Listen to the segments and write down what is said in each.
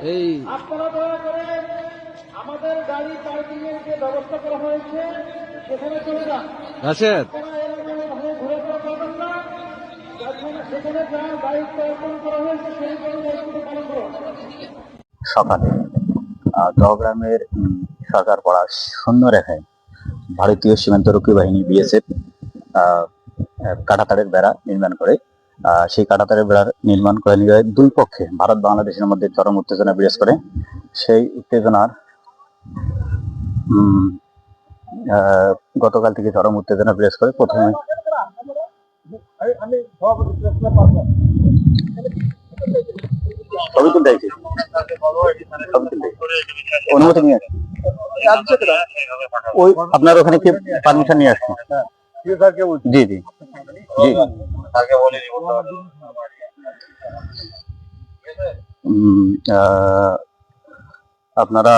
এই আপনারা দয়া করে আমাদের গাড়ি পার্কিং এর যে ব্যবস্থা করা হয়েছে সেখানে চলে যান। রাশেদ আপনারা এলাকায় ঘুরে ফিরে পাবেন না, সেখানে যা দায়িত্ব অর্পণ করা হয়েছে সেই দায়িত্ব পালন করুন। সকালে দহগ্রামের সরকারপাড়া শূন্য রেখায় ভারতীয় সীমান্তরক্ষী বাহিনী বিএসএফ কাঁটাতারের বেড়া নির্মাণ করে। সেই কাঁটাতারের বেড়া নির্মাণ করে নিয়ে দুই পক্ষে ভারত বাংলাদেশের মধ্যে চরম উত্তেজনা বিরাজ করে। সেই উত্তেজনার গতকাল থেকে চরম উত্তেজনা বিরাজ করে। প্রথমে ছবি তুলতে আইছি, অনুমতি নিয়ে আসছি। ওই আপনার ওখানে কি পারমিশন নিয়ে আসছেন? জি জি জি। আপনারা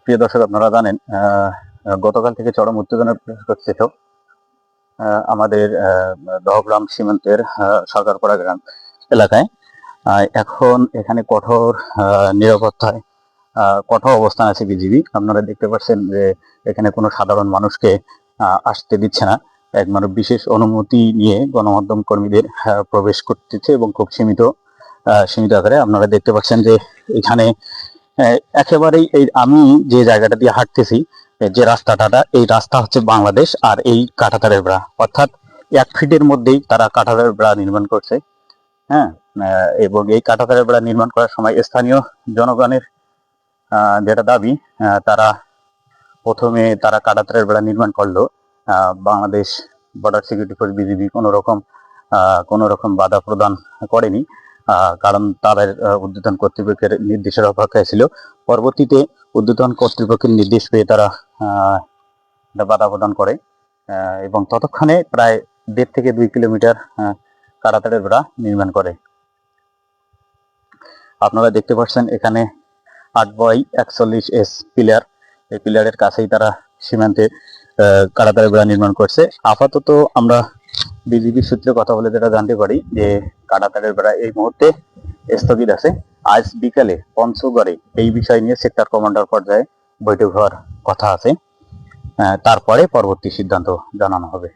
প্রিয় দর্শক, আপনারা জানেন গতকাল থেকে চরম উত্তেজনা হচ্ছে তো আমাদের দহগ্রাম সীমান্তের সরকারপাড়া গ্রাম এলাকায়। এখন এখানে কঠোর নিরাপত্তায় কঠোর অবস্থান আছে বিজিবি। আপনারা দেখতে পাচ্ছেন যে এখানে কোনো সাধারণ মানুষকে আসতে দিচ্ছে না। একমাত্র বিশেষ অনুমতি নিয়ে গণমাধ্যম কর্মীদের প্রবেশ করতেছে এবং খুব সীমিত আকারে। আপনারা দেখতে পাচ্ছেন যে এখানে একেবারেই এই আমি যে জায়গাটা দিয়ে হাঁটতেছি, যে রাস্তাটা, এই রাস্তা হচ্ছে বাংলাদেশ আর এই কাঁটাতারের বেড়া, অর্থাৎ 1 ফিটের মধ্যেই তারা কাঁটাতারের বেড়া নির্মাণ করছে। হ্যাঁ, এবং এই কাঁটাতারের বেড়া নির্মাণ করার সময় স্থানীয় জনগণের যেটা দাবি, প্রথমে তারা কাঁটাতারের বেড়া নির্মাণ করলো। Bangladesh border security force BGB কোনো রকম বাধা প্রদান করেনি, কারণ তাদের ঊর্ধ্বতন কর্তৃপক্ষের নির্দেশের অপেক্ষায় ছিল। পরবর্তীতে ঊর্ধ্বতন কর্তৃপক্ষের নির্দেশ পেয়ে তারা বাধা প্রদান করে এবং ততক্ষণে প্রায় 1.5 থেকে 2 কিলোমিটার কাঁটাতারের বেড়া নির্মাণ করে। আপনারা দেখতে পাচ্ছেন এখানে 8x41 পিলার, এই পিলারের কাছেই তারা সীমান্তে কাঁটাতারের বেড়া নির্মাণ করছে। আপাতত আমরা বিজিবি সূত্রে কথা বলে যেটা জানতে পারি যে কাঁটাতারের বেড়া এই মুহূর্তে স্থগিত আছে। আজ বিকালে পঞ্চগড়ে এই বিষয় নিয়ে সেক্টর কমান্ডার পর্যায়ে বৈঠক হওয়ার কথা আছে, তারপরে পরবর্তী সিদ্ধান্ত জানানো হবে।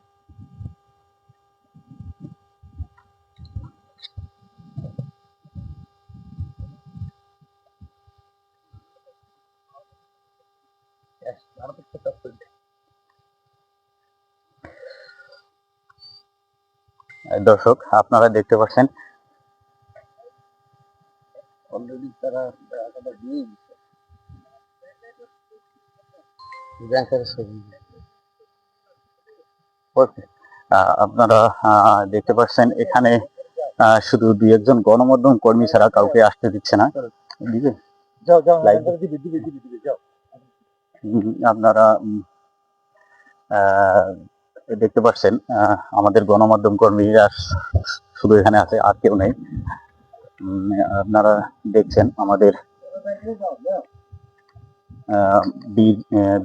দর্শক, আপনারা দেখতে পাচ্ছেন অলরেডি তারা আপনারা দেখতে পাচ্ছেন এখানে শুধু 2-1 জন গণমাধ্যম কর্মী ছাড়া কাউকে আসতে দিচ্ছে না। আপনারা দেখতে পাচ্ছেন আমাদের গণমাধ্যম কর্মীরা শুধু এখানে আছে, আর কেউ নেই। আপনারা দেখছেন আমাদের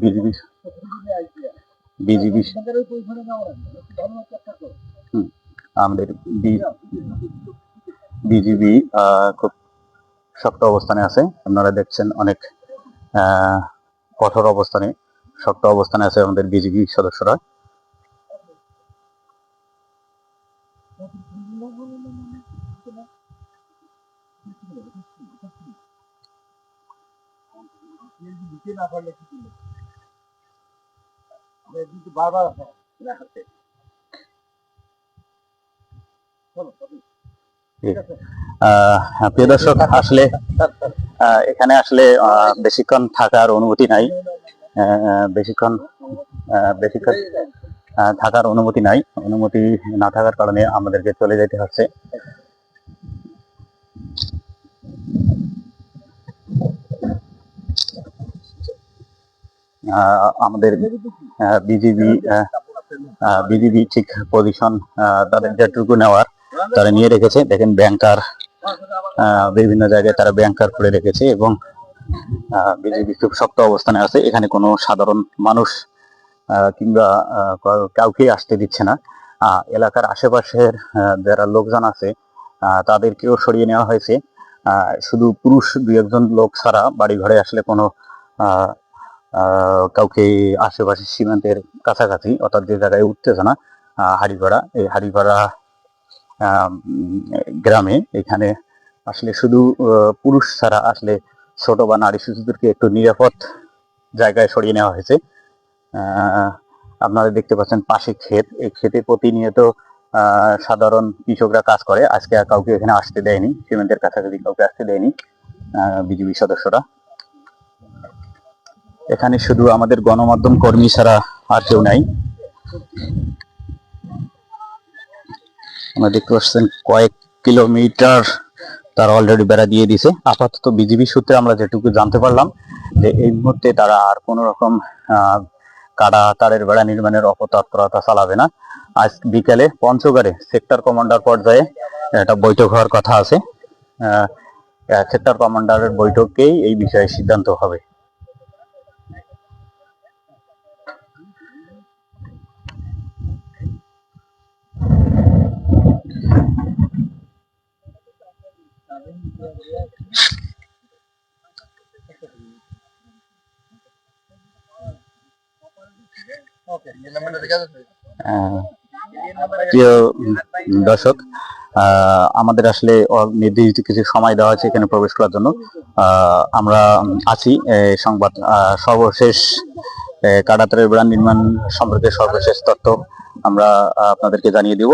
বিজিবি আমাদের বিজিবি খুব শক্ত অবস্থানে আছে। আপনারা দেখছেন অনেক কঠোর অবস্থানে, শক্ত অবস্থানে আছে আমাদের বিজিবি সদস্যরা। প্রিয় দর্শক, আসলে এখানে আসলে বেশিক্ষণ থাকার অনুমতি নাই, বেশিক্ষণ থাকার অনুমতি নাই। অনুমতি না থাকার কারণে আমাদেরকে চলে যেতে হচ্ছে। আমাদের বিজিবি ঠিক পজিশন তাদের যেটুকু নেওয়ার তারা নিয়ে রেখেছে। দেখেন ব্যাংকার, বিভিন্ন জায়গায় তারা ব্যাংকার করে রেখেছে এবং বিজিবি খুব শক্ত অবস্থানে আছে। এখানে কোনো সাধারণ মানুষ কিংবা কাউকে আসতে দিচ্ছে না। এলাকার আশেপাশের যারা লোকজন আছে তাদেরকেও সরিয়ে নেওয়া হয়েছে। শুধু পুরুষ দুই একজন লোক ছাড়া বাড়ি ঘরে আসলে কোনো আহ, কাউকে আশেপাশে সীমান্তের কাছাকাছি অর্থাৎ যে জায়গায় উঠতেছে না হাড়িপাড়া, এই হাড়িপাড়া গ্রামে এখানে আসলে শুধু পুরুষ ছাড়া আসলে ছোট বা নারী শিশুদেরকে একটু নিরাপদ জায়গায় সরিয়ে নেওয়া হয়েছে। আপনারা দেখতে পাচ্ছেন পাশে ক্ষেত, এই ক্ষেতে প্রতিনিয়ত সাধারণ কৃষকরা কাজ করে। আজকে আর কাউকে এখানে আসতে দেয়নি, সীমান্তের কাছাকাছি কাউকে আসতে দেয়নি বিজিবি সদস্যরা। এখানে শুধু আমাদের গণমাধ্যম কর্মী ছাড়া আর কেউ নাই। আমরা দেখতে পাচ্ছেন কয়েক কিলোমিটার তারা অলরেডি বেড়া দিয়ে দিছে। আপাতত বিজিবি সূত্রে আমরা যেটুকু জানতে পারলাম যে এই মুহূর্তে তারা আর কোন রকম কাটা তারের বেড়া নির্মাণের অপতৎপরতা চালাবে না। আজ বিকেলে পঞ্চগড়ে সেক্টর কমান্ডার পর্যায়ে একটা বৈঠক হওয়ার কথা আছে। সেক্টর কমান্ডারের বৈঠকেই এই বিষয়ে সিদ্ধান্ত হবে। প্রিয় দর্শক, আমাদের আসলে নির্দিষ্ট কিছু সময় দেওয়া হয়েছে এখানে প্রবেশ করার জন্য। আমরা আছি সংবাদ সর্বশেষ কাঁটাতারের বেড়া নির্মাণ সম্পর্কে সর্বশেষ তথ্য আমরা আপনাদেরকে জানিয়ে দেব।